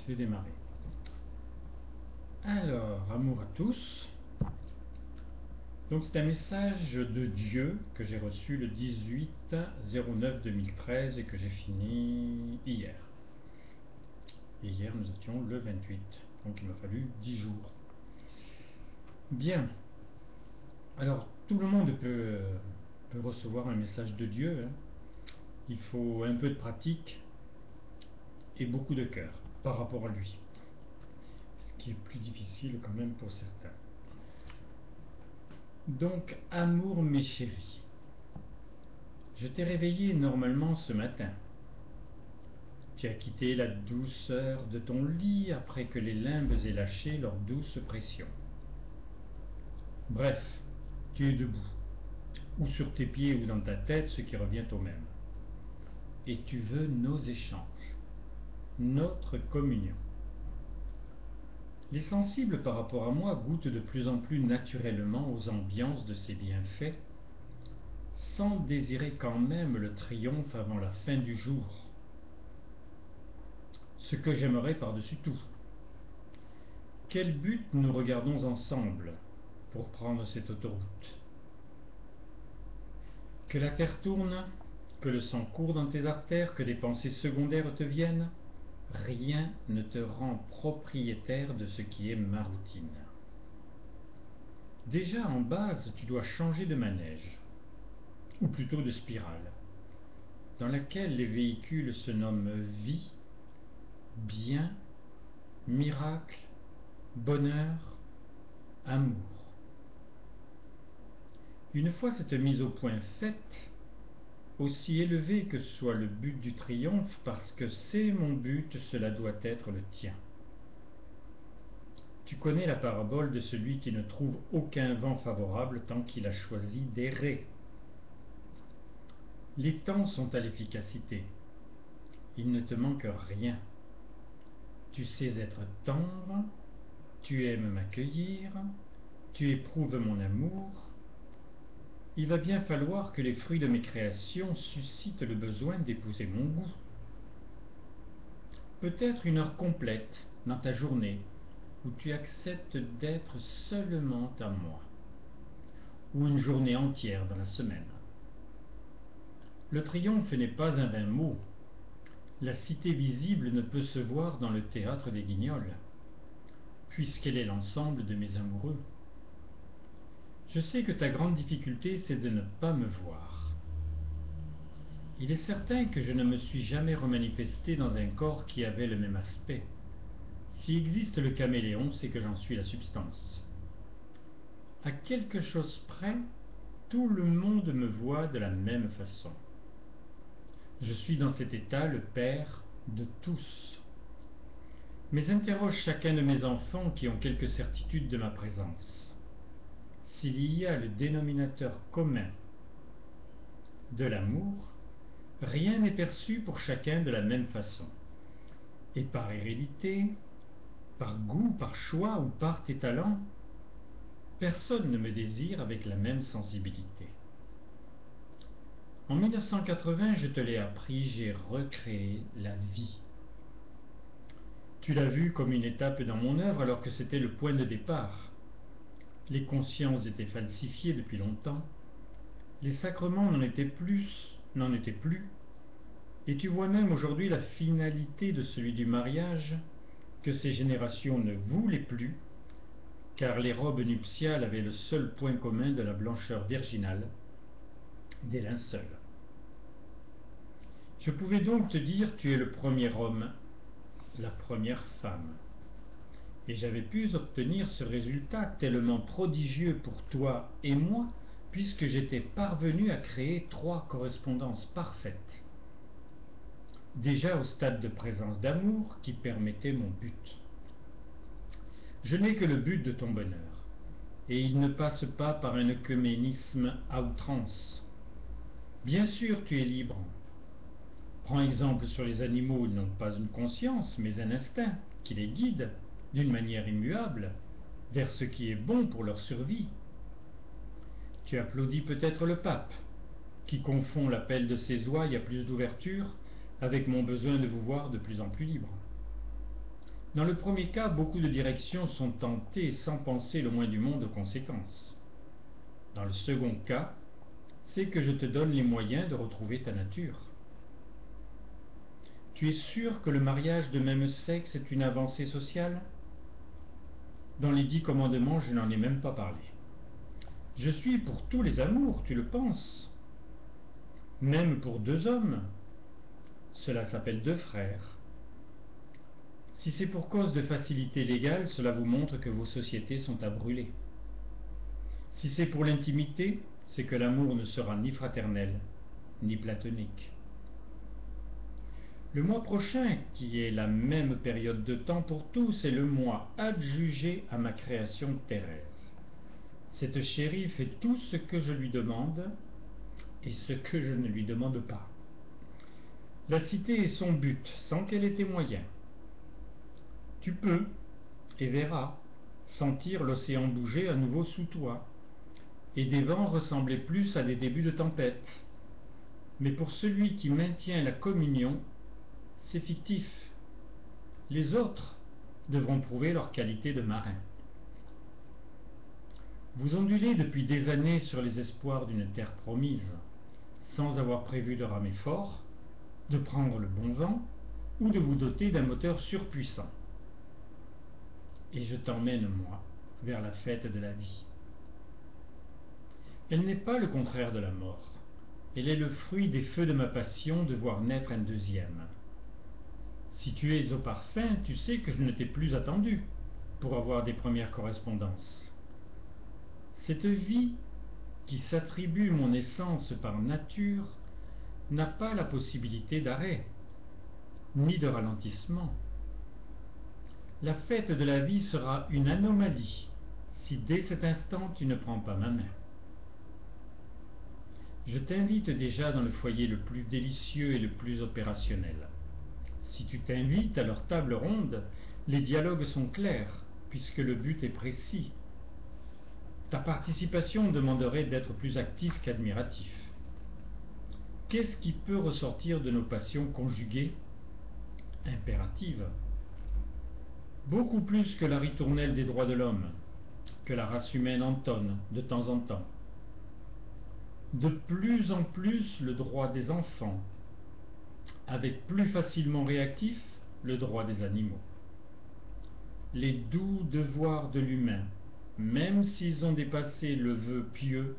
je vais démarrer. Alors, amour à tous. Donc c'est un message de Dieu que j'ai reçu le 18/09/2013 et que j'ai fini hier. Et hier nous étions le 28, donc il m'a fallu 10 jours. Bien. Alors tout le monde peut recevoir un message de Dieu. Il faut un peu de pratique et beaucoup de cœur par rapport à lui. Ce qui est plus difficile quand même pour certains. Donc, amour mes chéris, je t'ai réveillé normalement ce matin. Tu as quitté la douceur de ton lit après que les limbes aient lâché leur douce pression. Bref, tu es debout, ou sur tes pieds ou dans ta tête, ce qui revient au même. Et tu veux nos échanges, notre communion. Les sensibles par rapport à moi goûtent de plus en plus naturellement aux ambiances de ces bienfaits, sans désirer quand même le triomphe avant la fin du jour. Ce que j'aimerais par-dessus tout. Quel but nous regardons ensemble pour prendre cette autoroute? Que la terre tourne, que le sang court dans tes artères, que des pensées secondaires te viennent, rien ne te rend propriétaire de ce qui est ma routine. Déjà en base, tu dois changer de manège, ou plutôt de spirale, dans laquelle les véhicules se nomment vie, bien, miracle, bonheur, amour. Une fois cette mise au point faite, aussi élevé que soit le but du triomphe, parce que c'est mon but, cela doit être le tien. Tu connais la parabole de celui qui ne trouve aucun vent favorable tant qu'il a choisi d'errer. Les temps sont à l'efficacité. Il ne te manque rien. Tu sais être tendre, tu aimes m'accueillir, tu éprouves mon amour. Il va bien falloir que les fruits de mes créations suscitent le besoin d'épouser mon goût. Peut-être une heure complète dans ta journée où tu acceptes d'être seulement à moi, ou une journée entière dans la semaine. Le triomphe n'est pas un vain mot. La cité visible ne peut se voir dans le théâtre des Guignols, puisqu'elle est l'ensemble de mes amoureux. Je sais que ta grande difficulté, c'est de ne pas me voir. Il est certain que je ne me suis jamais remanifesté dans un corps qui avait le même aspect. Si existe le caméléon, c'est que j'en suis la substance. À quelque chose près, tout le monde me voit de la même façon. Je suis dans cet état le père de tous. Mais interroge chacun de mes enfants qui ont quelque certitude de ma présence. S'il y a le dénominateur commun de l'amour, rien n'est perçu pour chacun de la même façon. Et par hérédité, par goût, par choix ou par tes talents, personne ne me désire avec la même sensibilité. En 1980, je te l'ai appris, j'ai recréé la vie. Tu l'as vu comme une étape dans mon œuvre alors que c'était le point de départ. Les consciences étaient falsifiées depuis longtemps. Les sacrements n'en étaient plus, et tu vois même aujourd'hui la finalité de celui du mariage que ces générations ne voulaient plus, car les robes nuptiales avaient le seul point commun de la blancheur virginale des linceuls. Je pouvais donc te dire tu es le premier homme, la première femme. Et j'avais pu obtenir ce résultat tellement prodigieux pour toi et moi, puisque j'étais parvenu à créer 3 correspondances parfaites. Déjà au stade de présence d'amour qui permettait mon but. Je n'ai que le but de ton bonheur, et il ne passe pas par un œcuménisme à outrance. Bien sûr, tu es libre. Prends exemple sur les animaux, ils n'ont pas une conscience, mais un instinct qui les guide, d'une manière immuable, vers ce qui est bon pour leur survie. Tu applaudis peut-être le pape, qui confond l'appel de ses ouailles à plus d'ouverture avec mon besoin de vous voir de plus en plus libre. Dans le premier cas, beaucoup de directions sont tentées sans penser le moins du monde aux conséquences. Dans le second cas, c'est que je te donne les moyens de retrouver ta nature. Tu es sûr que le mariage de même sexe est une avancée sociale? Dans les 10 commandements, je n'en ai même pas parlé. Je suis pour tous les amours, tu le penses? Même pour 2 hommes. Cela s'appelle 2 frères. Si c'est pour cause de facilité légale, cela vous montre que vos sociétés sont à brûler. Si c'est pour l'intimité, c'est que l'amour ne sera ni fraternel, ni platonique. Le mois prochain, qui est la même période de temps pour tous, est le mois adjugé à ma création Thérèse. Cette chérie fait tout ce que je lui demande et ce que je ne lui demande pas. La cité est son but, sans qu'elle ait tes moyens. Tu peux, et verras, sentir l'océan bouger à nouveau sous toi, et des vents ressembler plus à des débuts de tempête. Mais pour celui qui maintient la communion, c'est fictif. Les autres devront prouver leur qualité de marin. Vous ondulez depuis des années sur les espoirs d'une terre promise, sans avoir prévu de ramer fort, de prendre le bon vent, ou de vous doter d'un moteur surpuissant. Et je t'emmène, moi, vers la fête de la vie. Elle n'est pas le contraire de la mort. Elle est le fruit des feux de ma passion de voir naître un deuxième. Si tu es au parfum, tu sais que je ne t'ai plus attendu pour avoir des premières correspondances. Cette vie qui s'attribue mon essence par nature n'a pas la possibilité d'arrêt, ni de ralentissement. La fête de la vie sera une anomalie si dès cet instant tu ne prends pas ma main. Je t'invite déjà dans le foyer le plus délicieux et le plus opérationnel. Si tu t'invites à leur table ronde, les dialogues sont clairs, puisque le but est précis. Ta participation demanderait d'être plus actif qu'admiratif. Qu'est-ce qui peut ressortir de nos passions conjuguées, impératives? Beaucoup plus que la ritournelle des droits de l'homme, que la race humaine entonne de temps en temps. De plus en plus le droit des enfants, avec plus facilement réactif le droit des animaux. Les doux devoirs de l'humain, même s'ils ont dépassé le vœu pieux,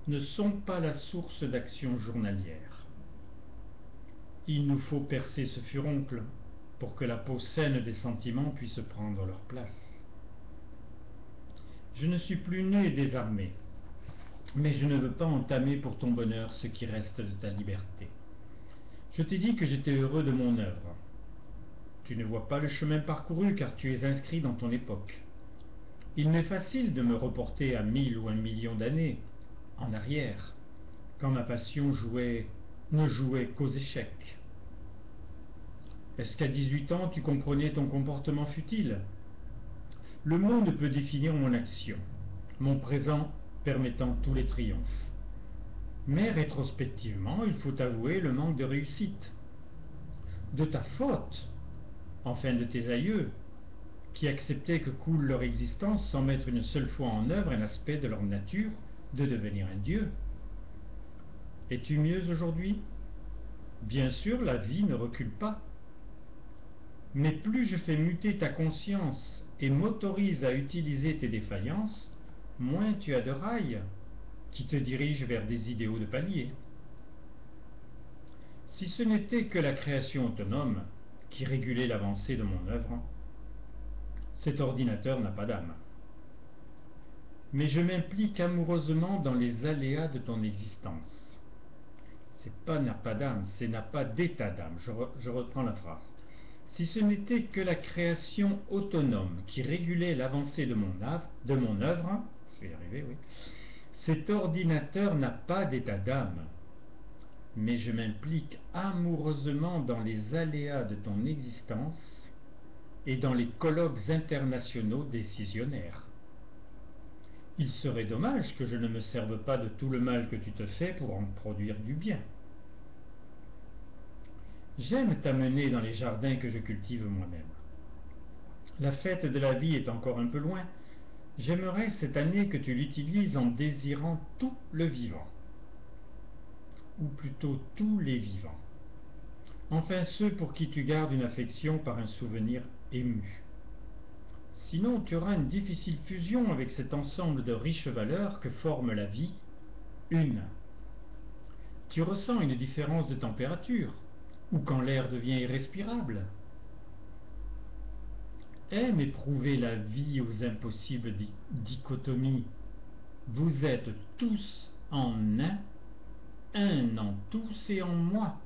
ne sont pas la source d'action journalière. Il nous faut percer ce furoncle pour que la peau saine des sentiments puisse prendre leur place. Je ne suis plus né désarmé, mais je ne veux pas entamer pour ton bonheur ce qui reste de ta liberté. Je t'ai dit que j'étais heureux de mon œuvre. Tu ne vois pas le chemin parcouru car tu es inscrit dans ton époque. Il m'est facile de me reporter à 1000 ou 1 million d'années en arrière, quand ma passion ne jouait qu'aux échecs. Est-ce qu'à 18 ans tu comprenais ton comportement futile? Le monde peut définir mon action, mon présent permettant tous les triomphes. Mais rétrospectivement, il faut avouer le manque de réussite. De ta faute, enfin de tes aïeux, qui acceptaient que coule leur existence sans mettre une seule fois en œuvre un aspect de leur nature de devenir un dieu. Es-tu mieux aujourd'hui? Bien sûr, la vie ne recule pas. Mais plus je fais muter ta conscience et m'autorise à utiliser tes défaillances, moins tu as de rails qui te dirigent vers des idéaux de palier. Si ce n'était que la création autonome qui régulait l'avancée de mon œuvre, cet ordinateur n'a pas d'âme. Mais je m'implique amoureusement dans les aléas de ton existence. C'est pas n'a pas d'âme, c'est n'a pas d'état d'âme. Je reprends la phrase. Si ce n'était que la création autonome qui régulait l'avancée de mon œuvre, je vais y arriver, oui, cet ordinateur n'a pas d'état d'âme. Mais je m'implique amoureusement dans les aléas de ton existence et dans les colloques internationaux décisionnaires. Il serait dommage que je ne me serve pas de tout le mal que tu te fais pour en produire du bien. J'aime t'amener dans les jardins que je cultive moi-même. La fête de la vie est encore un peu loin. J'aimerais cette année que tu l'utilises en désirant tout le vivant, ou plutôt tous les vivants. Enfin ceux pour qui tu gardes une affection par un souvenir ému. Sinon tu auras une difficile fusion avec cet ensemble de riches valeurs que forme la vie, une. Tu ressens une différence de température, ou quand l'air devient irrespirable. Aime éprouver la vie aux impossibles dichotomies. Vous êtes tous en un en tous et en moi.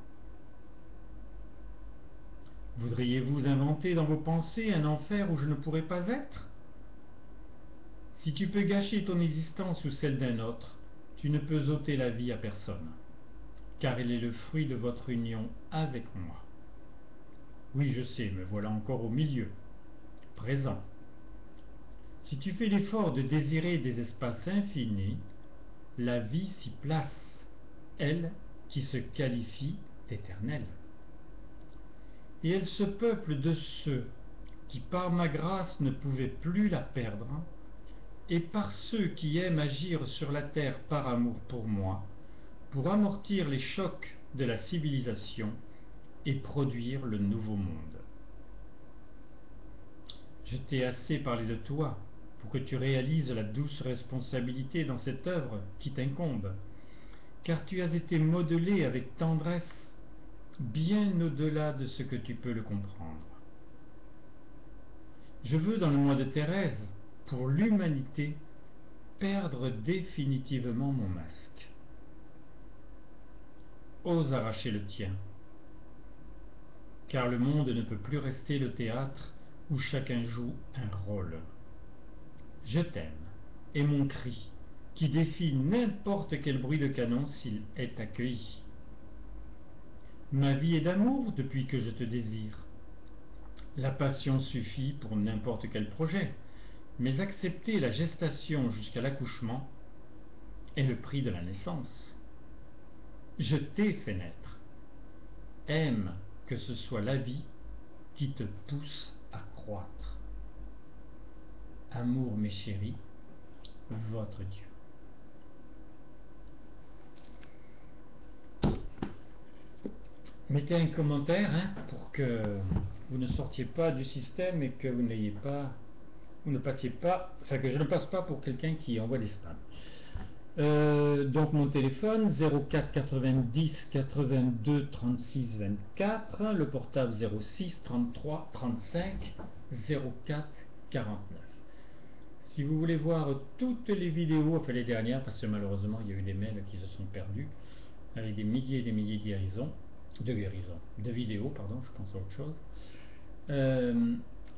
Voudriez-vous inventer dans vos pensées un enfer où je ne pourrais pas être? Si tu peux gâcher ton existence ou celle d'un autre, tu ne peux ôter la vie à personne, car elle est le fruit de votre union avec moi. Oui, je sais, me voilà encore au milieu, présent. Si tu fais l'effort de désirer des espaces infinis, la vie s'y place, elle qui se qualifie d'éternelle. Et elle se peuple de ceux qui par ma grâce ne pouvaient plus la perdre, et par ceux qui aiment agir sur la terre par amour pour moi, pour amortir les chocs de la civilisation et produire le nouveau monde. Je t'ai assez parlé de toi pour que tu réalises la douce responsabilité dans cette œuvre qui t'incombe, car tu as été modelé avec tendresse bien au-delà de ce que tu peux le comprendre. Je veux, dans le mois de Thérèse, pour l'humanité, perdre définitivement mon masque. Ose arracher le tien, car le monde ne peut plus rester le théâtre où chacun joue un rôle. Je t'aime, et mon cri, qui défie n'importe quel bruit de canon s'il est accueilli. Ma vie est d'amour depuis que je te désire. La passion suffit pour n'importe quel projet, mais accepter la gestation jusqu'à l'accouchement est le prix de la naissance. Je t'ai fait naître. Aime que ce soit la vie qui te pousse à croître. Amour, mes chéris, votre Dieu. Mettez un commentaire pour que vous ne sortiez pas du système et que vous ne passiez pas, enfin que je ne passe pas pour quelqu'un qui envoie des spams. Donc mon téléphone 04 90 82 36 24, le portable 06 33 35 04 49. Si vous voulez voir toutes les vidéos, enfin les dernières, parce que malheureusement il y a eu des mails qui se sont perdus, avec des milliers et des milliers de vidéos, pardon, je pense à autre chose.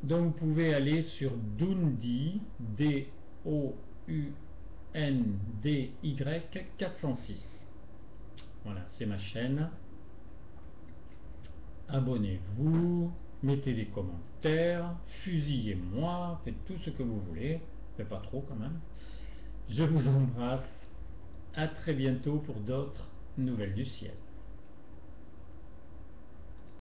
Donc vous pouvez aller sur Doundy, DOUNDY 406. Voilà, c'est ma chaîne. Abonnez-vous, mettez des commentaires, fusillez-moi, faites tout ce que vous voulez, mais pas trop quand même. Je vous embrasse, à très bientôt pour d'autres nouvelles du ciel.